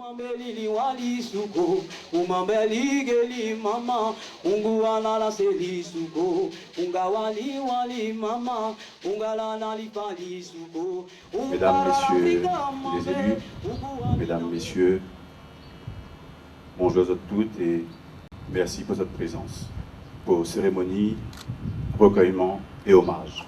Umambeli wali suko, umambeli geli mama, unguala la seli suko, ungawali wali mama, ungala li pali suko. Mesdames, Messieurs les élus, Mesdames, Messieurs, bonjour à toutes et merci pour votre présence, pour cérémonie, recueillement et hommage.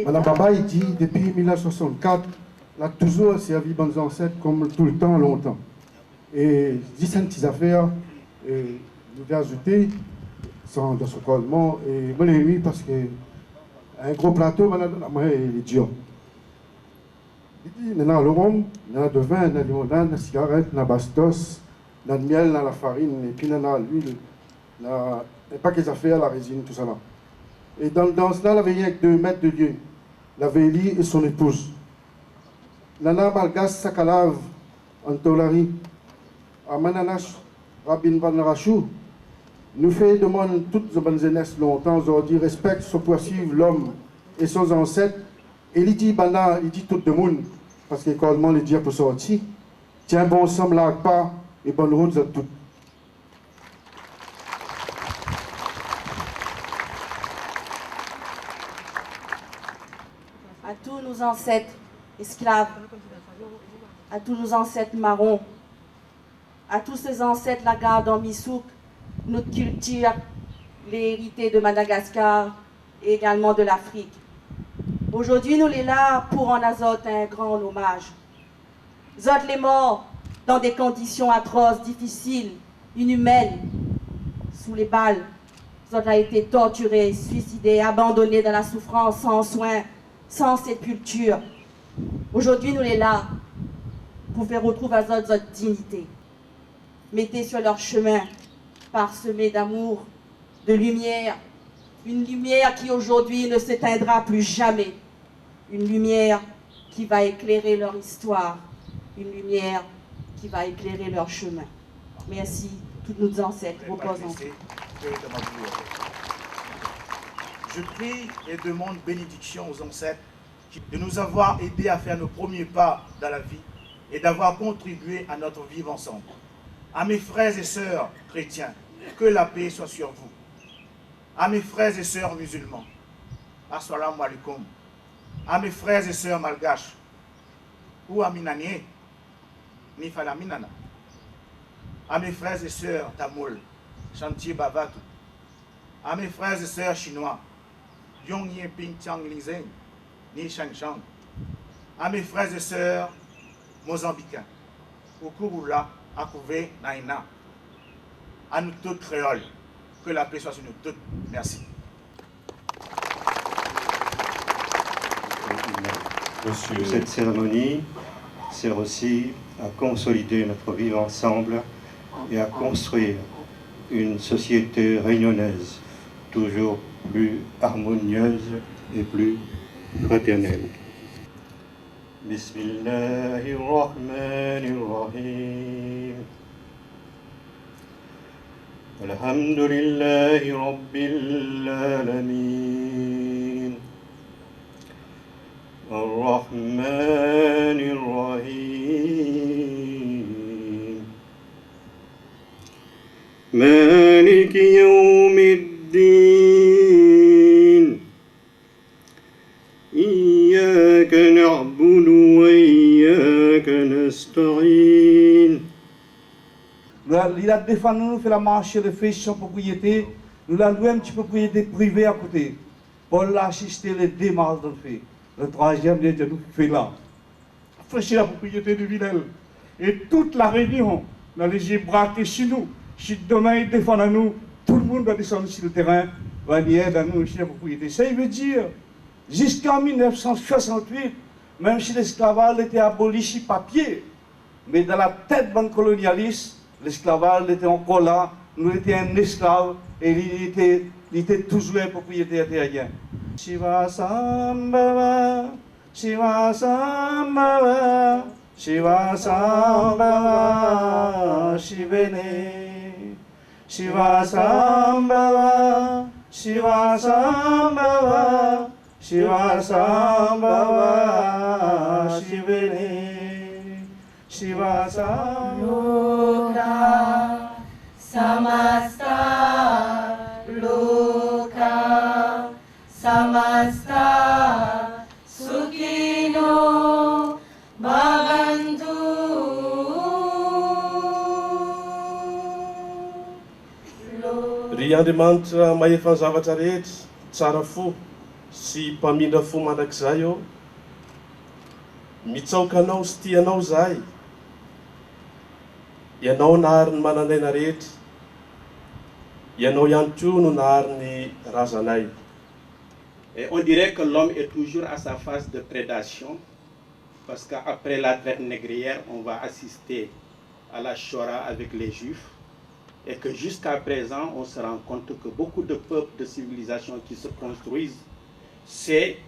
Madame Baba, il dit, depuis 1964, il a toujours servi bonnes ancêtres comme tout le temps, longtemps. Et 10 petites affaires, nous vais ajouter, sans de ce collement, et moi l'ai mis parce que un gros plateau, moi, il est dur. Il dit, il y a le rhum, il y a de vin, il y a de limonade, il y a de cigarette, il y a de bastos, il y a de miel, il y a de la farine, et puis il y a de l'huile, il y a pas que les affaires, la résine, tout ça là. Et dans cela, il avait rien que 2 mètres de Dieu. Il avait Élie et son épouse. Nana Malgas Sakalav, Antolari, à Mananash, Rabin Banarachou, nous fait demande toutes les bonnes jeunesse longtemps, aujourd'hui, respecte, se poursuivre l'homme et ses ancêtres. Et il dit, Bana, il dit tout le monde, parce que l'écolement, il dit pour sortir, tiens bon somme là, pas, et bonne route à tout. À tous nos ancêtres esclaves, à tous nos ancêtres marrons, à tous ces ancêtres la garde en Missouk, notre culture, l'hérité de Madagascar et également de l'Afrique. Aujourd'hui, nous les là pour en azoter un grand hommage. Zot les morts dans des conditions atroces, difficiles, inhumaines, sous les balles. Zot a été torturés, suicidés, abandonnés dans la souffrance, sans soins, sans sépulture. Aujourd'hui, nous les là pour faire retrouver à notre dignité. Mettez sur leur chemin, parsemé d'amour, de lumière, une lumière qui aujourd'hui ne s'éteindra plus jamais, une lumière qui va éclairer leur histoire, une lumière qui va éclairer leur chemin. Merci, tous nos ancêtres, reposons. Je prie et demande bénédiction aux ancêtres de nous avoir aidés à faire nos premiers pas dans la vie et d'avoir contribué à notre vivre ensemble. À mes frères et sœurs chrétiens, que la paix soit sur vous. À mes frères et sœurs musulmans, assalamu alaikum. À mes frères et sœurs malgaches, ou à Minanie, ni Falaminana. À mes frères et sœurs tamoul, chantier Bavatu. À mes frères et sœurs chinois, Yongye Ping Chang Lingzeng, ni Shangshang. À mes frères et sœurs mozambicains, Ukurula, Akouvé, Naina. À nous toutes créoles, que la paix soit sur nous toutes. Merci. Cette cérémonie sert aussi à consolider notre vivre ensemble et à construire une société réunionnaise toujours plus harmonieuse et plus fraternelle. Bismillahirrahmanirrahim. Alhamdulillahi Rabbil Alamin. Ar-Rahmanir Rahim. Maliki Yawmiddin. Iyyaka na'budu wa iyyaka nasta'in. Il a défendu nous fait la marche de fait sans propriété. Nous l'avons un petit peu propriété privée à côté. Pour l'assister les démarches de fait. Le troisième lieu de nous fait là. Fraîcher la propriété de Villel. Et toute la réunion, dans les yeux braqués sur nous. Si demain il défend à nous, tout le monde va descendre sur le terrain, va dire à nous aussi la propriété. Ça, il veut dire, jusqu'en 1968, même si l'esclavage était aboli sur papier, mais dans la tête d'un colonialiste, l'esclavage était encore là, nous étions un esclave et il était il était toujours propriétaire terrien. Shiva Sambhava, Shiva Sambhava, Shiva Sambhava, Shivene. Shiva Sambhava, Shiva Sambhava, Shiva Sambhava, Shivene. Shiva Loka Samasta, Loka Samasta, Sukhino Bhavantu. Ry Andriamanitra mahefa ny zavatra rehetra tsara fo sy mpamindra fo mandrakizay eo. Mitsaoka anao sy tianao zahay. Ianao nahary ny manandraina rehetra. Ianao ihany koa no nahary ny razanay. On dirait que l'homme est toujours à sa phase de prédation, parce qu'après la traite négrière, on va assister à la Shoah avec les Juifs, et que jusqu'à présent, on se rend compte que beaucoup de peuples, de civilisations qui se construisent, c'est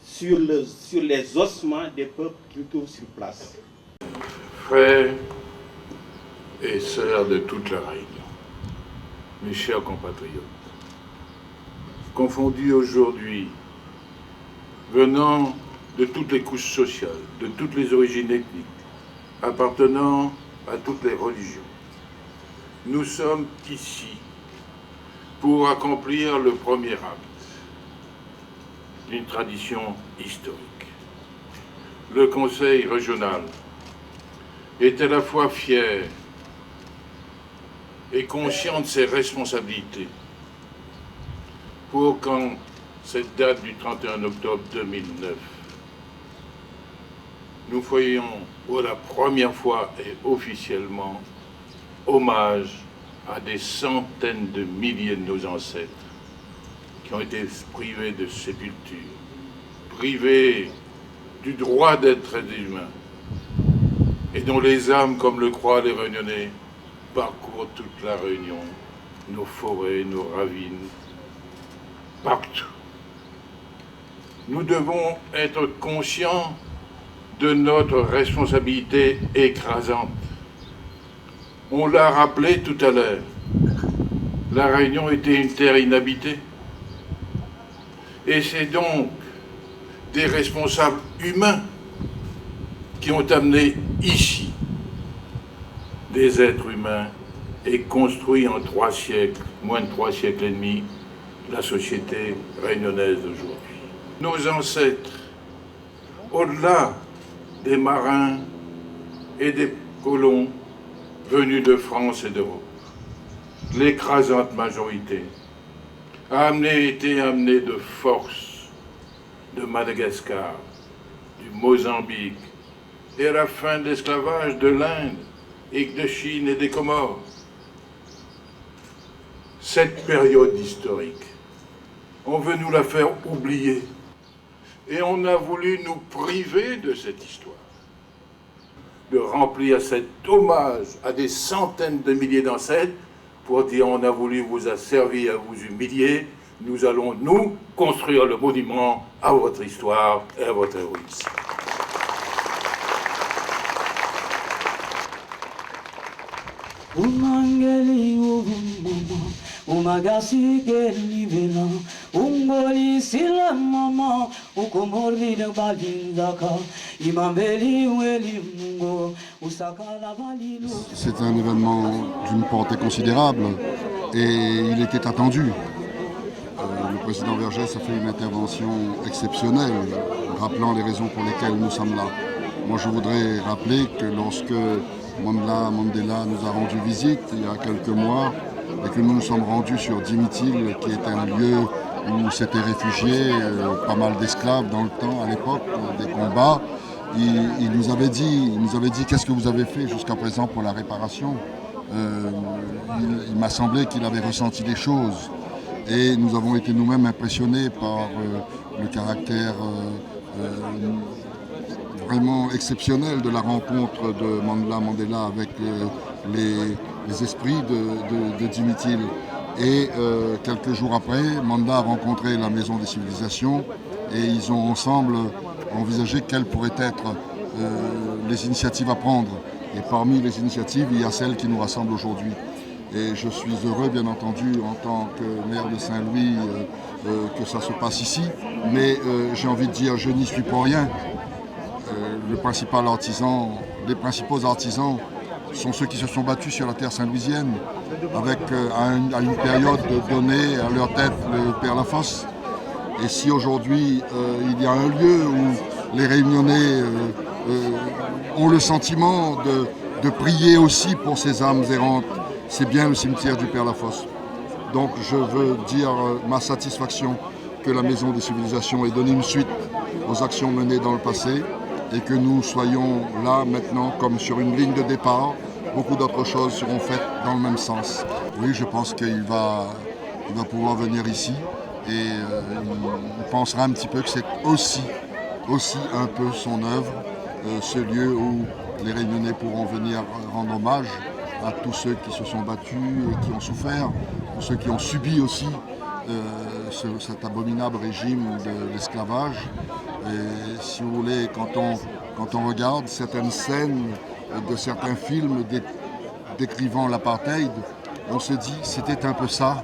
sur les ossements des peuples qui trouvent sur place. Frères et sœurs de toute la Réunion, mes chers compatriotes, confondus aujourd'hui, venant de toutes les couches sociales, de toutes les origines ethniques, appartenant à toutes les religions, nous sommes ici pour accomplir le premier acte d'une tradition historique. Le Conseil régional est à la fois fier et conscient de ses responsabilités pour qu'en cette date du 31 octobre 2009, nous voyions pour la première fois et officiellement hommage à des centaines de milliers de nos ancêtres qui ont été privés de sépulture, privés du droit d'être humains, et dont les âmes, comme le croient les Réunionnais, parcourent toute la Réunion, nos forêts, nos ravines, partout. Nous devons être conscients de notre responsabilité écrasante. On l'a rappelé tout à l'heure, la Réunion était une terre inhabitée. Et c'est donc des responsables humains qui ont amené ici des êtres humains et construit en 3 siècles, moins de 3 siècles et demi, la société réunionnaise d'aujourd'hui. Nos ancêtres, au-delà des marins et des colons venus de France et d'Europe, l'écrasante majorité a été amenée de force de Madagascar, du Mozambique et à la fin de l'esclavage de l'Inde et de Chine et des Comores. Cette période historique, on veut nous la faire oublier. Et on a voulu nous priver de cette histoire, de remplir cet hommage à des centaines de milliers d'ancêtres pour dire on a voulu vous asservir, à vous humilier, nous allons nous construire le monument à votre histoire et à votre héroïsme. Umagasi kelibela ungoli sila mama ukomordi de balindaka imambeli weli mungo usakala balilu. C'est un événement d'une portée considérable et il était attendu. Le président Vergès a fait une intervention exceptionnelle, rappelant les raisons pour lesquelles nous sommes là. Moi, je voudrais rappeler que lorsque Mandela nous a rendu visite il y a quelques mois, et que nous nous sommes rendus sur Dimitil, qui est un lieu où s'étaient réfugiés pas mal d'esclaves dans le temps, à l'époque, des combats. Il nous avait dit qu'est-ce que vous avez fait jusqu'à présent pour la réparation. Il m'a semblé qu'il avait ressenti des choses. Et nous avons été nous-mêmes impressionnés par le caractère vraiment exceptionnel de la rencontre de Mandela avec les esprits de Dimitil. Et quelques jours après, Manda a rencontré la Maison des Civilisations et ils ont ensemble envisagé quelles pourraient être les initiatives à prendre. Et parmi les initiatives, il y a celle qui nous rassemble aujourd'hui. Et je suis heureux, bien entendu, en tant que maire de Saint-Louis, que ça se passe ici. Mais j'ai envie de dire, je n'y suis pour rien. Les principaux artisans sont ceux qui se sont battus sur la terre saint-louisienne, avec à une période donnée à leur tête le Père Lafosse. Et si aujourd'hui il y a un lieu où les Réunionnais ont le sentiment de prier aussi pour ces âmes errantes, c'est bien le cimetière du Père Lafosse. Donc je veux dire ma satisfaction que la Maison des Civilisations ait donné une suite aux actions menées dans le passé et que nous soyons là maintenant comme sur une ligne de départ. Beaucoup d'autres choses seront faites dans le même sens. Oui, je pense qu'il va pouvoir venir ici et il pensera un petit peu que c'est aussi un peu son œuvre, ce lieu où les Réunionnais pourront venir rendre hommage à tous ceux qui se sont battus et qui ont souffert, tous ceux qui ont subi aussi cet abominable régime de l'esclavage. Et si vous voulez, quand on regarde certaines scènes de certains films décrivant l'apartheid, on se dit c'était un peu ça.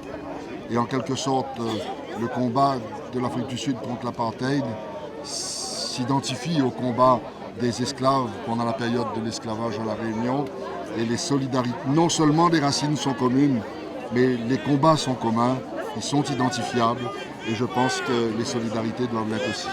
Et en quelque sorte, le combat de l'Afrique du Sud contre l'apartheid s'identifie au combat des esclaves pendant la période de l'esclavage à La Réunion. Et les solidarités, non seulement les racines sont communes, mais les combats sont communs, ils sont identifiables. Et je pense que les solidarités doivent l'être aussi.